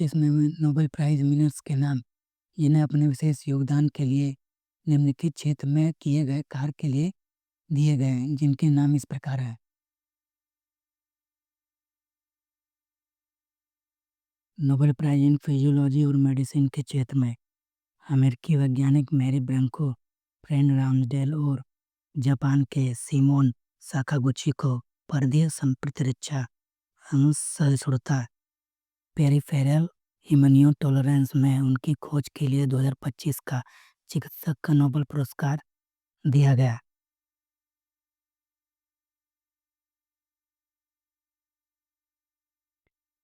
2025 में Nobel prize winners के नाम, जिन्हें अपने विशेष योगदान के लिए निम्नलिखित क्षेत्र में किए गए कार्य के लिए दिए गए हैं, जिनके नाम इस प्रकार हैं। नोबेल प्राइज़ इन फिजियोलॉजी और मेडिसिन के क्षेत्र में अमेरिकी वैज्ञानिक मैरी ब्रैंको, फ्रेड रामसडेल और जापान के सिमोन साकागुची को परिधीय संपृक्तता असहिष्णुता पेरिफेरल इम्यूनोटॉलरेंस में उनकी खोज के लिए 2025 का चिकित्सक का नोबेल पुरस्कार दिया गया।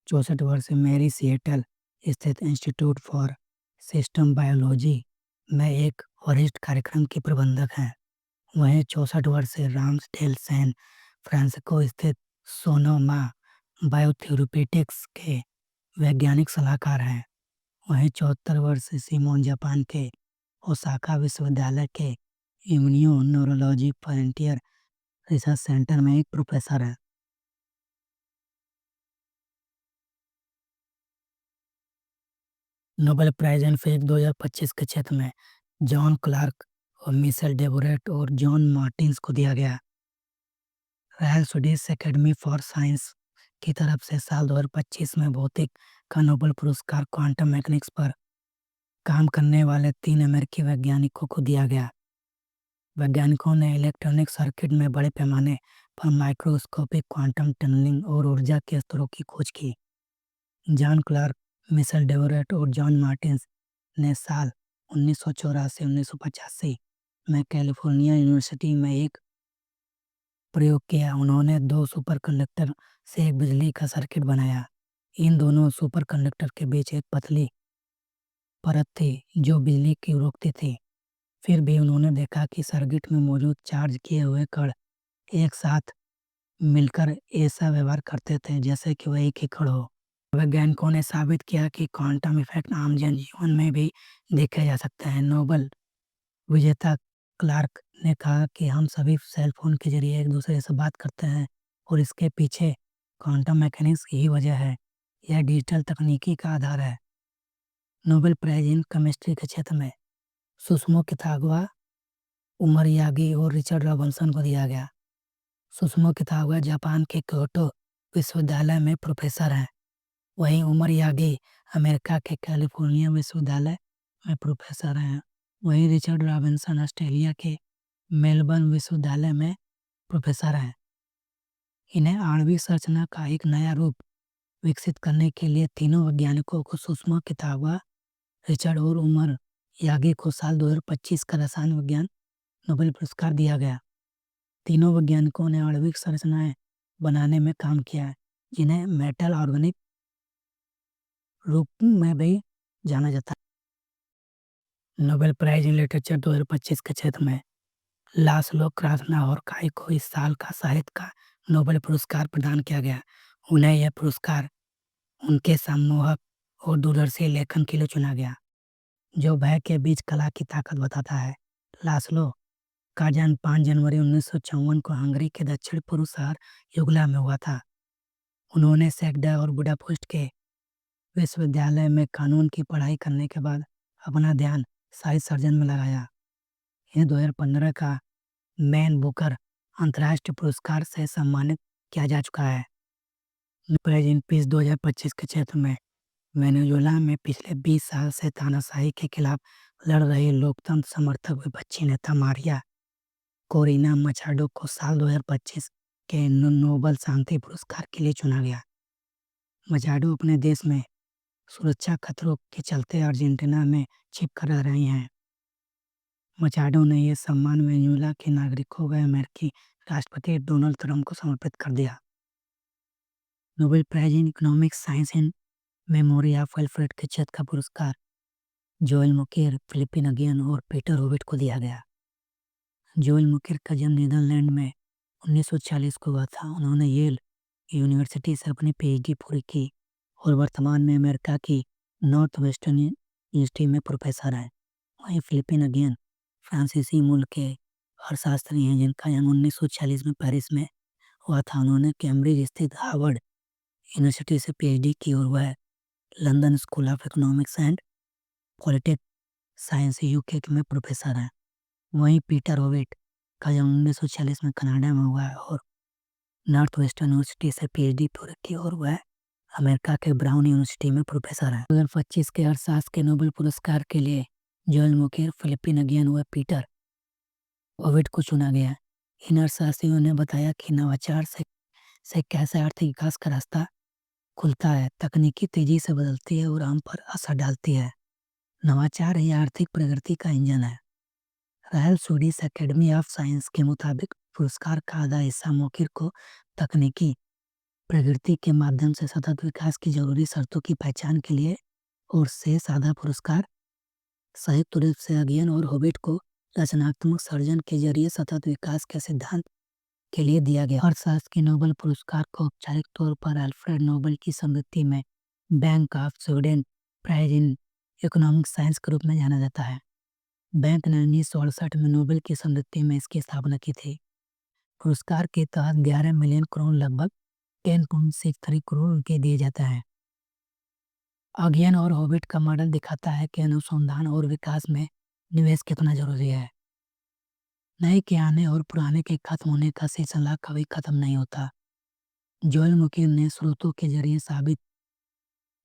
64 वर्षीय मैरी सिएटल स्थित इंस्टीट्यूट फॉर सिस्टम बायोलॉजी में एक वरिष्ठ कार्यक्रम की प्रबंधक हैं। वहीं 64 वर्षीय राम्सडेल सैन फ्रांसिस्को स्थित सोनोमा बायोथेरेप्यूटिक्स के वैज्ञानिक सलाहकार हैं। वहीं 74 वर्षीय सिमोन जापान के ओसाका विश्वविद्यालय के इम्यूनो-न्यूरोलॉजी फ्रंटियर रिसर्च सेंटर में एक प्रोफेसर हैं। नोबेल प्राइज़ इन फिजिक्स 2025 के क्षेत्र में जॉन क्लार्क और मिशेल डेवोरेट और जॉन मार्टिन्स को दिया गया। Royal Swedish academy for science की तरफ से साल 2025 में भौतिक का नोबेल पुरस्कार क्वांटम मैकेनिक्स पर काम करने वाले 3 अमेरिकी वैज्ञानिकों को दिया गया। वैज्ञानिकों ने इलेक्ट्रॉनिक सर्किट में बड़े पैमाने पर माइक्रोस्कोपिक क्वांटम टनलिंग और ऊर्जा के स्तरों की खोज की। जॉन क्लार्क, मिशेल डेवोरेट और जॉन मार्टिन्स ने साल 1984-1985 में कैलिफोर्निया यूनिवर्सिटी में एक प्रयोग किया। उन्होंने 2 सुपरकंडक्टर से एक बिजली का सर्किट बनाया। इन दोनों सुपरकंडक्टर के बीच एक पतली परत थी जो बिजली की रोकती थी। फिर भी उन्होंने देखा कि सर्किट में मौजूद चार्ज किए हुए कण एक साथ मिलकर ऐसा व्यवहार करते थे जैसे कि वह एक ही कण हो। वैज्ञानिकों ने साबित किया कि क्वांटम इफेक्ट आम जनजीवन में भी देखे जा सकते हैं। नोबेल विजेता क्लार्क ने कहा कि हम सभी सेल फोन के जरिए एक दूसरे से बात करते हैं और इसके पीछे क्वांटम मैकेनिक्स की ही वजह है। यह डिजिटल तकनीकी का आधार है। नोबेल प्राइज इन केमिस्ट्री के क्षेत्र में सुसुमो कितागवा, उमर यागी और रिचर्ड रॉबिन्सन को दिया गया। सुसुमो कितागवा जापान के क्योटो विश्वविद्यालय में प्रोफेसर हैं। वहीं उमर यागी अमेरिका के कैलिफोर्निया विश्वविद्यालय में प्रोफेसर हैं। वहीं रिचर्ड रॉबिन्सन ऑस्ट्रेलिया के मेलबर्न विश्वविद्यालय में प्रोफेसर हैं। इन्हें आणविक संरचना का एक नया रूप विकसित करने के लिए तीनों वैज्ञानिकों को सुषमा कितागवा, रिचर्ड और उमर यागी को साल 2025 का रसायन विज्ञान नोबेल पुरस्कार दिया गया। तीनों वैज्ञानिकों ने आणविक संरचनाएं बनाने में काम किया है, जिन्हें मेटल ऑर्गेनिक रूप में भी जाना जाता है। नोबेल प्राइज इन लिटरेचर 2025 के क्षेत्र में लासलो क्रास्नहोर को इस साल का साहित्य का नोबेल पुरस्कार प्रदान किया गया। उन्हें यह पुरस्कार उनके सम्मोहक और दूरदर्शी लेखन के लिए चुना गया, जो भय के बीच कला की ताकत बताता है। लासलो का जन्म 5 जनवरी 1954 को हंगरी के दक्षिण पूर्व शहर युगला में हुआ था। उन्होंने सेक्डा और बुडापेस्ट के विश्वविद्यालय में कानून की पढ़ाई करने के बाद अपना ध्यान साहित्य सर्जन में लगाया। इन्हें 2015 का मैन बुकर अंतर्राष्ट्रीय पुरस्कार से सम्मानित किया जा चुका है। प्राइज इन पीस 2025 के क्षेत्र में वेनेजुएला में पिछले 20 साल से तानाशाही के खिलाफ लड़ रही लोकतंत्र समर्थक विपक्षी नेता मारिया कोरिना मचाडो को साल 2025 के नोबेल शांति पुरस्कार के लिए चुना गया। मचाडो अपने देश में सुरक्षा खतरों के चलते अर्जेंटीना में छिपकर रह रही हैं। मचाडो ने यह सम्मान वेनेजुएला के नागरिकों व अमेरिकी राष्ट्रपति डोनाल्ड ट्रंप को समर्पित कर दिया। Nobel prize in economics science in memory of Alfred के क्षेत्र का पुरस्कार जोएल मुकेर, फिलिपिन अगियन और पीटर होविट को दिया गया। जोएल मुकेर का जन्म नीदरलैंड में 1940 को हुआ था। उन्होंने येल यूनिवर्सिटी से अपनी पीएचडी पूरी की और वर्तमान में अमेरिका की नॉर्थ वेस्टर्न यूनिवर्सिटी में प्रोफेसर हैं। वहीं फिलिपिन अगियन फ्रांसीसी मूल के अर्थशास्त्री हैं, जिनका जन्म 1940 में पेरिस में हुआ था। उन्होंने कैम्ब्रिज स्थित हार्वर्ड यूनिवर्सिटी से पीएचडी की और वह London school of economics and politic science UK में प्रोफेसर हैं। वहीं पीटर ओवेट का जन्म 1946 में कनाडा में हुआ है और नॉर्थ वेस्टर्न यूनिवर्सिटी से पीएचडी पूरी की और वह अमेरिका के ब्राउन यूनिवर्सिटी में प्रोफेसर है। 2025 के अर्थशास्त्र के नोबेल पुरस्कार के लिए जोएल मुकेर, फिलिपिन अगियन व पीटर ओवेट को चुना गया। इन अर्थशास्त्रियों ने बताया कि नवाचार से कैसे आर्थिक विकास का रास्ता खुलता है। तकनीकी तेजी से बदलती है और आम पर असर डालती है। नवाचार ही आर्थिक प्रगति का इंजन है। Royal Swedish academy of science के मुताबिक पुरस्कार का आधा हिस्सा मुकेर को तकनीकी प्रगति के माध्यम से सतत विकास की जरूरी शर्तों की पहचान के लिए और शेष आधा पुरस्कार संयुक्त रूप से अगियन और होविट को रचनात्मक सर्जन के जरिए सतत विकास के सिद्धांत के लिए दिया गया। अर्थशास्त्र के नोबेल पुरस्कार को औपचारिक तौर पर अल्फ्रेड नोबेल की स्मृति में bank of Sweden prize in economic science के रूप में जाना जाता है। बैंक ने 1968 में नोबेल की स्मृति में इसकी स्थापना की थी। पुरस्कार के तहत 11 मिलियन करोड़ लगभग 10.63 करोड़ के दिए जाते हैं। अगियन और होविट का मॉडल दिखाता है कि अनुसंधान और विकास में निवेश कितना जरूरी है। नए के आने और पुराने के खत्म होने का सिलसिला कभी खत्म नहीं होता। जोएल मुकेर ने स्रोतों के जरिए साबित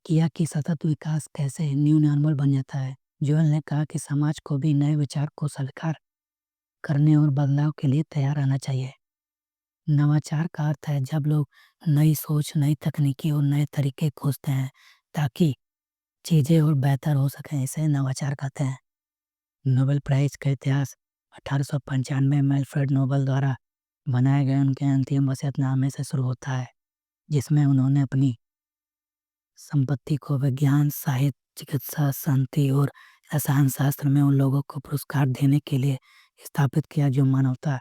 किया कि सतत विकास कैसे न्यू नॉर्मल बन जाता है। जोएल ने कहा कि समाज को भी नए विचार को स्वीकार करने और बदलाव के लिए तैयार रहना चाहिए। नवाचार का अर्थ है जब लोग नई सोच, नई तकनीकी और नए तरीके खोजते हैं ताकि चीजें और बेहतर हो सकें। इसे नवाचार कहते हैं। नोबेल प्राइज का इतिहास 1895 में अल्फ्रेड नोबेल द्वारा बनाए गए उनके अंतिम वसीयतनामे से शुरू होता है, जिसमें उन्होंने अपनी संपत्ति को विज्ञान, साहित्य, चिकित्सा, शांति और रसायन शास्त्र में उन लोगों को पुरस्कार देने के लिए स्थापित किया जो मानवता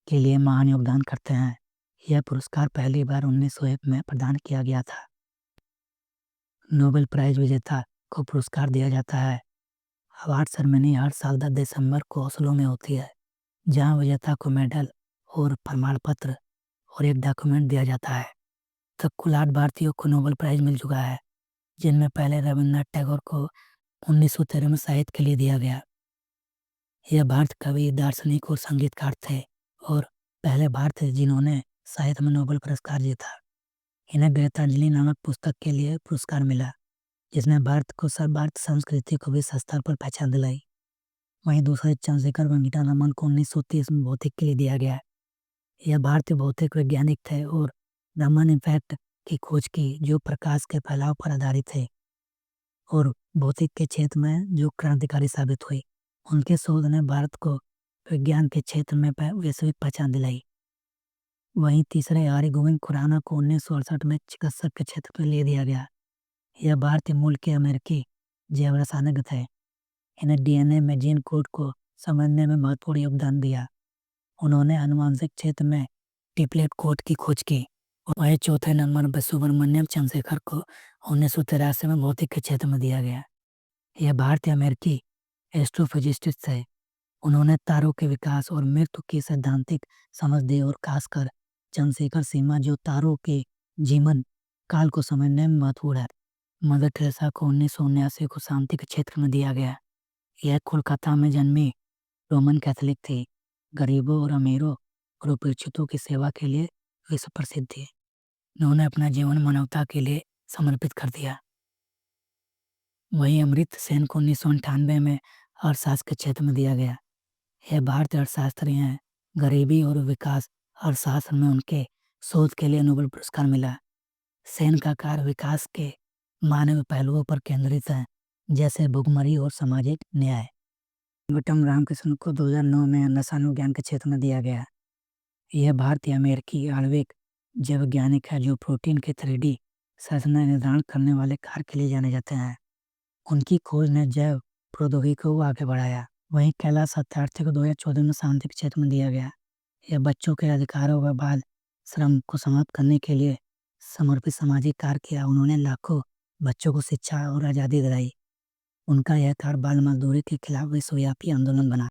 के लिए महान योगदान करते हैं। यह पुरस्कार पहली बार 1901 में प्रदान किया गया था। नोबेल प्राइज विजेता को पुरस्कार दिया जाता है। अवार्ड सेरेमनी हर साल 10 दिसंबर को ओस्लो में होती है, जहां विजेता को मेडल और प्रमाण पत्र और एक डॉक्यूमेंट दिया जाता है। तब कुल 8 भारतीयों को नोबेल प्राइज मिल चुका है, जिनमें पहले रविन्द्रनाथ टैगोर को 1913 में साहित्य के लिए दिया गया। यह भारत कवि, दार्शनिक और संगीतकार थे और पहले भारतीय जिन्होंने साहित्य में नोबेल पुरस्कार जीता। इन्हें गीतांजलि नामक पुस्तक के लिए पुरस्कार मिला, जिसने भारत संस्कृति को भी स्तर पर पहचान दिलाई। वहीं दूसरे चंद्रशेखर वेंकटरामन को 1930 में भौतिक के लिए दिया गया। यह भारतीय भौतिक वैज्ञानिक थे और रमन इफेक्ट की खोज की जो प्रकाश के फैलाव पर आधारित थे और भौतिक के क्षेत्र में जो क्रांतिकारी साबित हुई। उनके शोध ने भारत को विज्ञान के क्षेत्र में वैश्विक पहचान दिलाई। वहीं तीसरे आर्य गोविंद खुराना को 1968 में चिकित्सक के क्षेत्र में ले दिया गया। यह भारतीय मूल के अमेरिकी जैव रसायनज्ञ थे। इन्हें डीएनए में जीन कोड को समझने में महत्वपूर्ण योगदान दिया। उन्होंने आनुवंशिक क्षेत्र में ट्रिपलेट कोड की खोज की। वहीं चौथे नंबर पर सुब्रमण्यम चंद्रशेखर को 1983 में भौतिक के क्षेत्र में दिया गया। यह भारतीय अमेरिकी एस्ट्रोफिजिसिस्ट थे। उन्होंने तारों के विकास और मृत्यु की सैद्धांतिक समझ दी और खासकर चंद्रशेखर सीमा जो तारों के जीवन काल को समझने में महत्वपूर्ण है। मदर टेरेसा को 1979 को शांति के क्षेत्र में दिया गया। यह कोलकाता में जन्मी रोमन कैथोलिक थी। गरीबों और अमीरों और उपेक्षितों की सेवा के लिए विश्व प्रसिद्ध थी। उन्होंने अपना जीवन मानवता के लिए समर्पित कर दिया। वहीं अमृत सेन को 1998 में अर्थशास्त्र के क्षेत्र में दिया गया। यह भारतीय अर्थशास्त्री हैं। गरीबी और विकास अर्थशास्त्र में उनके शोध के लिए नोबेल पुरस्कार मिला। सेन का कार्य विकास के मानवीय पहलुओं पर केंद्रित है, जैसे भुखमरी और सामाजिक न्याय। गौतम रामकृष्ण को 2009 में रसायन विज्ञान के क्षेत्र में दिया गया। यह भारतीय अमेरिकी आणविक जैव वैज्ञानिक है जो प्रोटीन के 3D संरचना निर्धारण करने वाले कार्य के लिए जाने जाते हैं। उनकी खोज ने जैव प्रौद्योगिकी को आगे बढ़ाया। वहीं कैलाश सत्यार्थी को 2014 में शांति के क्षेत्र में दिया गया। यह बच्चों के अधिकारों व बाल श्रम को समाप्त करने के लिए समर्पित सामाजिक कार्य किया। उन्होंने लाखों बच्चों को शिक्षा और आज़ादी दिलाई। उनका यह कार्य बाल मजदूरी के खिलाफ विश्वव्यापी आंदोलन बना।